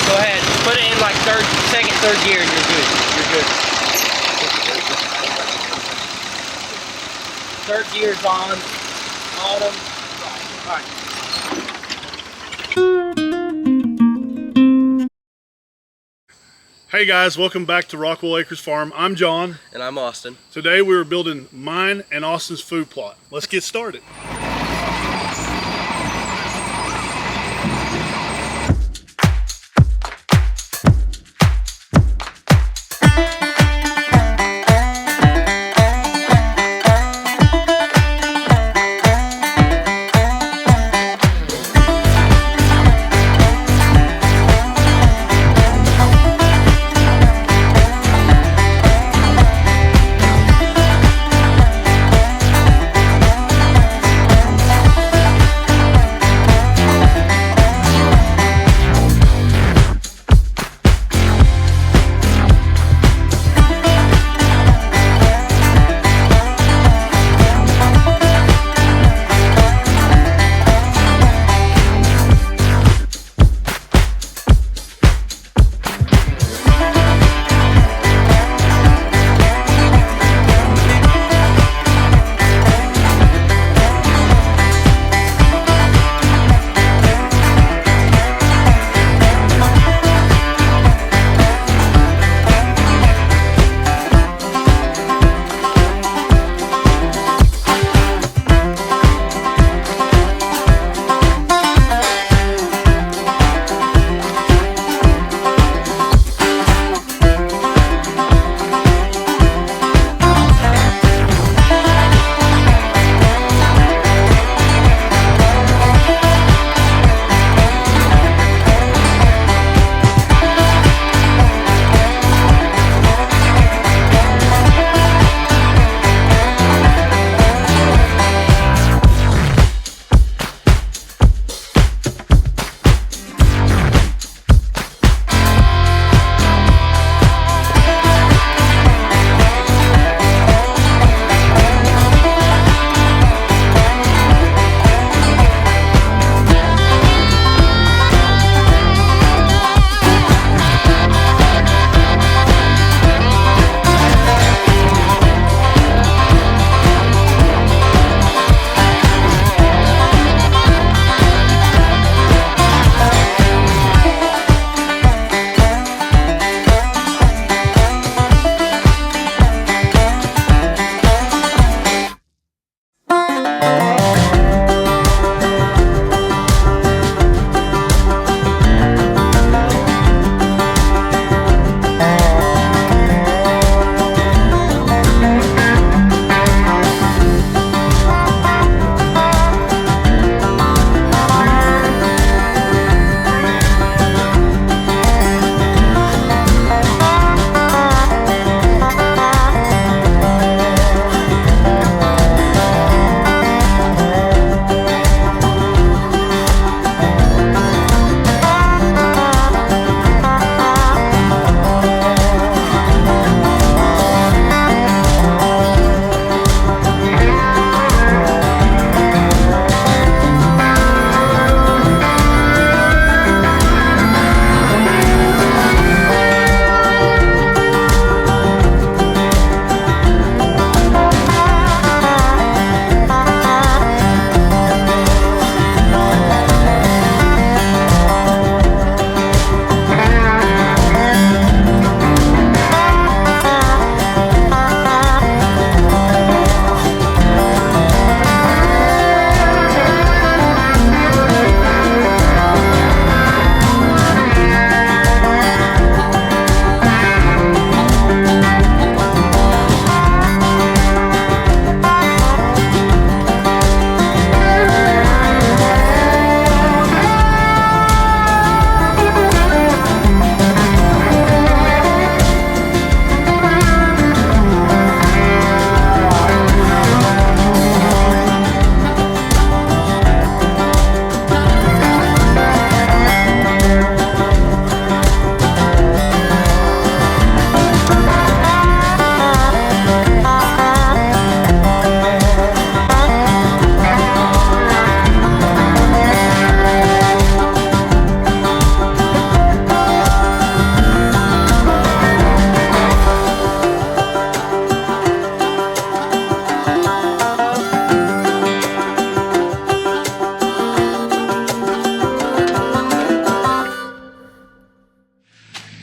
Go ahead. Put it in like second, third gear and you're good. You're good. Third gear's on. Bottom. Right. Hey guys, welcome back to Rockwell Acres Farm. I'm John. And I'm Austin. Today we are building mine and Austin's food plot. Let's get started.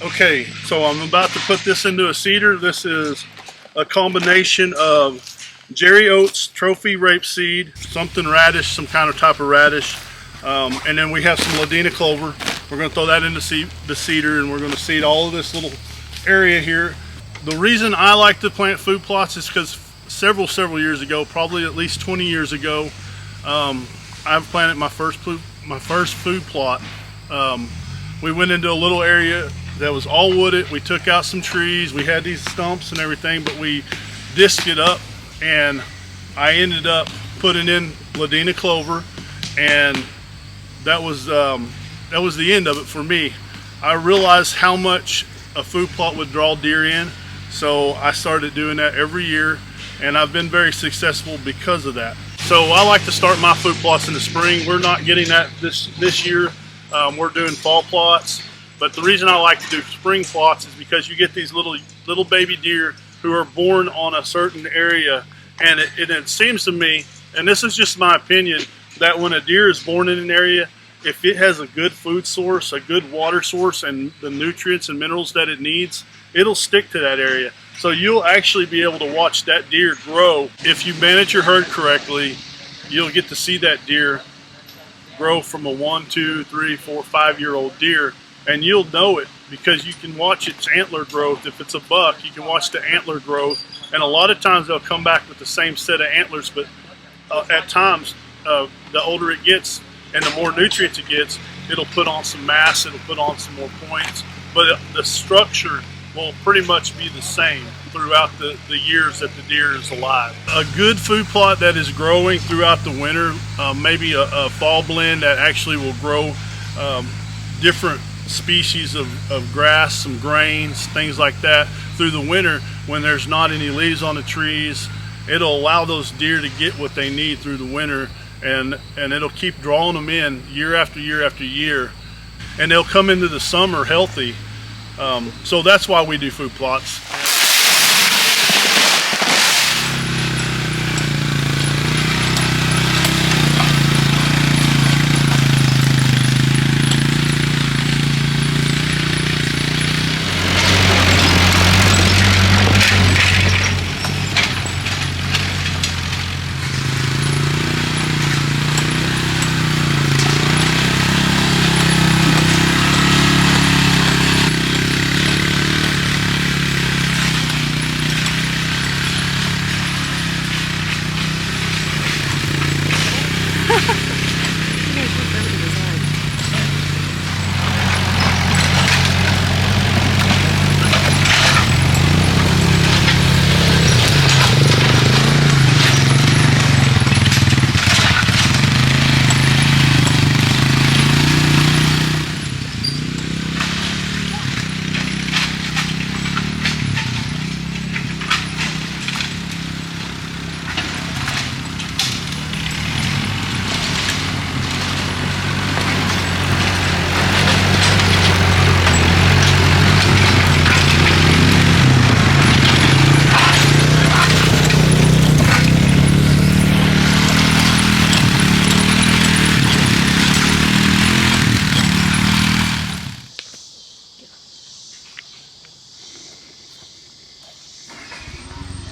Okay, so I'm about to put this into a seeder. This is a combination of Jerry Oats, trophy rapeseed, something radish, some kind of type of radish, and then we have some Ladina clover. We're going to throw that into the seeder, and we're going to seed all of this little area here. The reason I like to plant food plots is because several years ago, probably at least 20 years ago, I've planted my first food plot. We went into a little area that was all wooded. We took out some trees. We had these stumps and everything, but we disked it up, and I ended up putting in Ladina clover, and that was the end of it for me. I realized how much a food plot would draw deer in, so I started doing that every year, and I've been very successful because of that. So I like to start my food plots in the spring. We're not getting that this year. We're doing fall plots, but the reason I like to do spring plots is because you get these little baby deer who are born on a certain area, and it seems to me, and this is just my opinion, that when a deer is born in an area, if it has a good food source, a good water source, and the nutrients and minerals that it needs, it'll stick to that area. So you'll actually be able to watch that deer grow. If you manage your herd correctly, you'll get to see that deer grow from a 1, 2, 3, 4, 5-year-old deer, and you'll know it because you can watch its antler growth. If it's a buck, you can watch the antler growth, and a lot of times they'll come back with the same set of antlers, but at times, the older it gets and the more nutrients it gets, it'll put on some mass, it'll put on some more points, but the structure will pretty much be the same throughout the years that the deer is alive. A good food plot that is growing throughout the winter, maybe a fall blend that actually will grow different species of grass, some grains, things like that through the winter when there's not any leaves on the trees. It'll allow those deer to get what they need through the winter, and it'll keep drawing them in year after year after year, and they'll come into the summer healthy. So that's why we do food plots.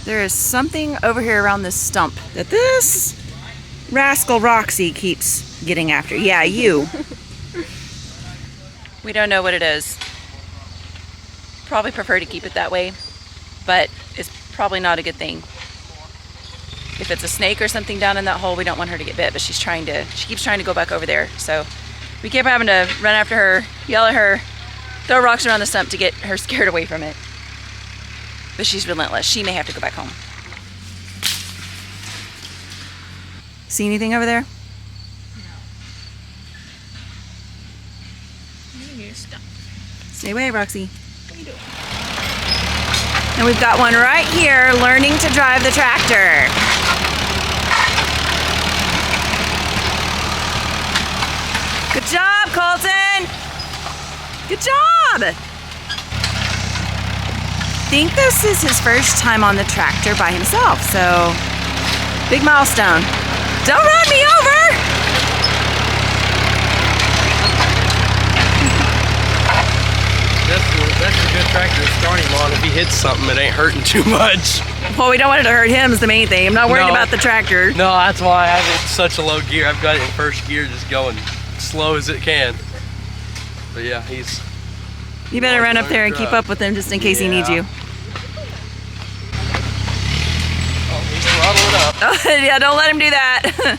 There is something over here around this stump that this rascal Roxy keeps getting after. Yeah, you. We don't know what it is. Probably prefer to keep it that way, but it's probably not a good thing. If it's a snake or something down in that hole, we don't want her to get bit, but she keeps trying to go back over there. So we keep having to run after her, yell at her, throw rocks around the stump to get her scared away from it. But she's relentless. She may have to go back home. See anything over there? No. You stop. Stay away, Roxy. What are you doing? And we've got one right here learning to drive the tractor. Good job, Colton. Good job. I think this is his first time on the tractor by himself, so big milestone. Don't run me over! That's tractor to start him on. If he hits something, it ain't hurting too much. Well, we don't want it to hurt him is the main thing. I'm not worried about the tractor. No, that's why I have it in such a low gear. I've got it in first gear, just going slow as it can. But yeah, he's... You better run up there and keep up with him just in case he needs you. Oh, he's throttling up. Oh, yeah, don't let him do that.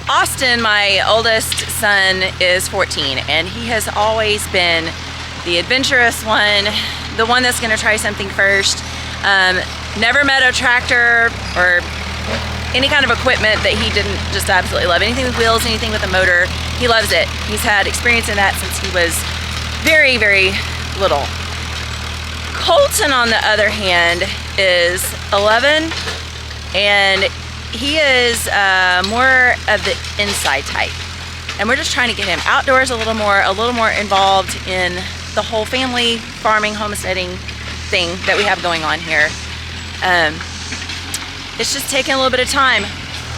Austin, my oldest son, is 14, and he has always been the adventurous one, the one that's going to try something first. Never met a tractor or any kind of equipment that he didn't just absolutely love. Anything with wheels, anything with a motor, he loves it. He's had experience in that since he was very, very little. Colton, on the other hand, is 11, and he is more of the inside type. And we're just trying to get him outdoors a little more involved in the whole family farming, homesteading thing that we have going on here. It's just taking a little bit of time.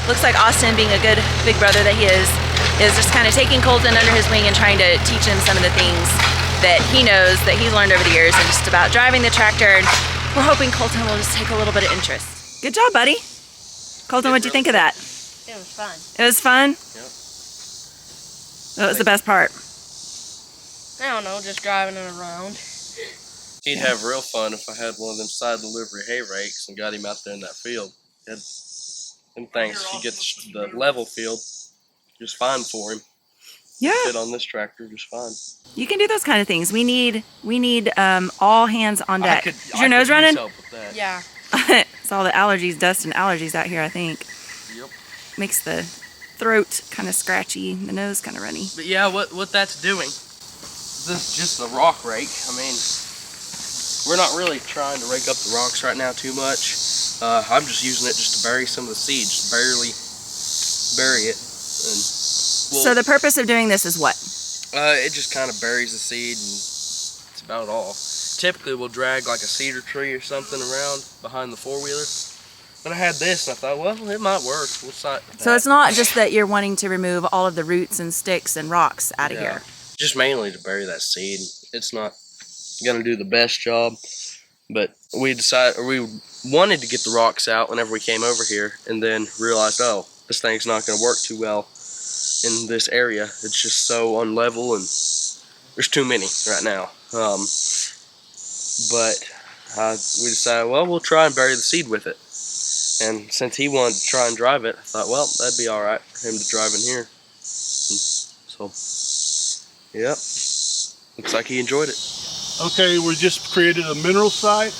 Looks like Austin, being a good big brother that he is just kind of taking Colton under his wing and trying to teach him some of the things that he knows, that he's learned over the years, and just about driving the tractor. And we're hoping Colton will just take a little bit of interest. Good job, buddy. Colton, what'd you think of that? It was fun. It was fun? Yep. What was the best part? I don't know, just driving it around. He'd have real fun if I had one of them side delivery hay rakes and got him out there in that field. Them things, if you get the level field, just fine for him. Yeah. Fit on this tractor just fine. You can do those kind of things. We need all hands on deck. Is your nose running? Yeah. It's all the allergies, dust and allergies out here, I think. Yep. Makes the throat kind of scratchy, the nose kind of runny. But yeah, what that's doing, this is just a rock rake. I mean, we're not really trying to rake up the rocks right now too much. I'm just using it just to bury some of the seeds, just barely bury it. And So the purpose of doing this is what? it just kind of buries the seed, and that's about all. Typically we'll drag like a cedar tree or something around behind the four-wheeler. But I had this and I thought, well, it might work. We'll start with So that. it's not just that you're wanting to remove all of the roots and sticks and rocks out of here. Just mainly to bury that seed. It's not gonna do the best job, but we wanted to get the rocks out whenever we came over here, and then realized, oh, this thing's not gonna work too well in this area. It's just so unlevel, and there's too many right now. But we decided, well, we'll try and bury the seed with it. And since he wanted to try and drive it, I thought, well, that'd be all right for him to drive in here. And so, yep, looks like he enjoyed it. Okay, we just created a mineral site.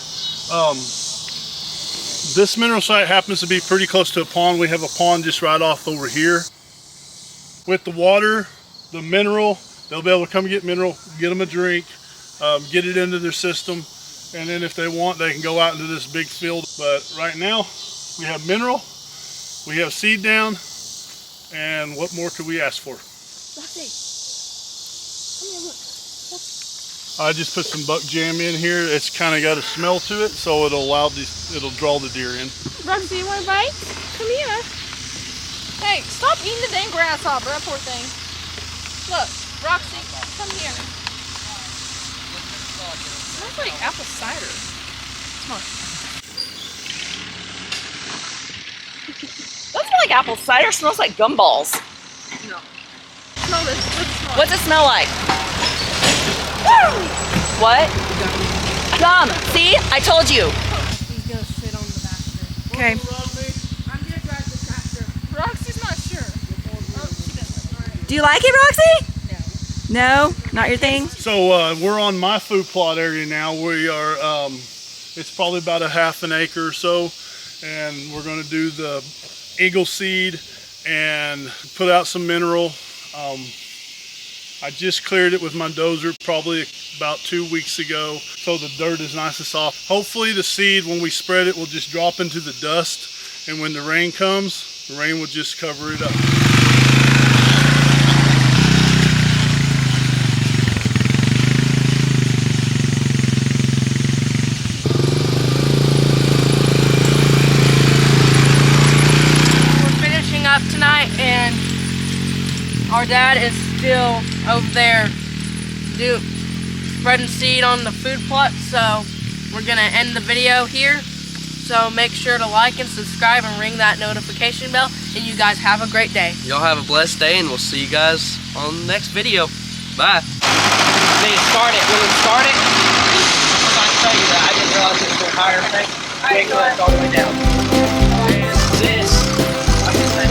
This mineral site happens to be pretty close to a pond. We have a pond just right off over here. With the water, the mineral, they'll be able to come get mineral, get them a drink, get it into their system, and then if they want, they can go out into this big field. But right now, we have mineral, we have seed down, and what more could we ask for? I just put some buck jam in here. It's kind of got a smell to it, so it'll draw the deer in. Roxy, you want a bite? Come here. Hey, stop eating the dang grasshopper, that poor thing. Look, Roxy, come here. Smells like apple cider. Come on. Doesn't smell like apple cider, smells like gumballs. No. Smell this. Smell What's it smell like? What? Gum. See? I told you. He's gonna sit on the back of it. Okay. I'm gonna drive the tractor. Roxy's not sure. Oh, she doesn't. All right. Do you like it, Roxy? No? Not your thing? So we're on my food plot area now. We are, it's probably about a half an acre or so, and we're going to do the eagle seed and put out some mineral. I just cleared it with my dozer probably about 2 weeks ago, so the dirt is nice and soft. Hopefully the seed, when we spread it, will just drop into the dust, and when the rain comes, the rain will just cover it up. We're finishing up tonight, and our dad is still over there spreading seed on the food plot. So we're gonna end the video here. So make sure to like and subscribe and ring that notification bell. And you guys have a great day. Y'all have a blessed day, and we'll see you guys on the next video. Bye. When you start it, I'm trying to tell you that I didn't realize it was a higher thing. Big left all the way down. And this, I can say,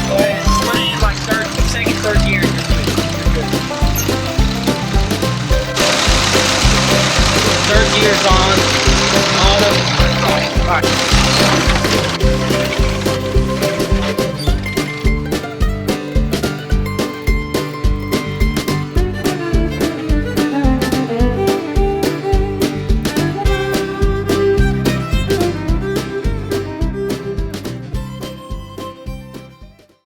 go ahead, put it in like second, third gear. You're good. Third gear's on. Auto. All right.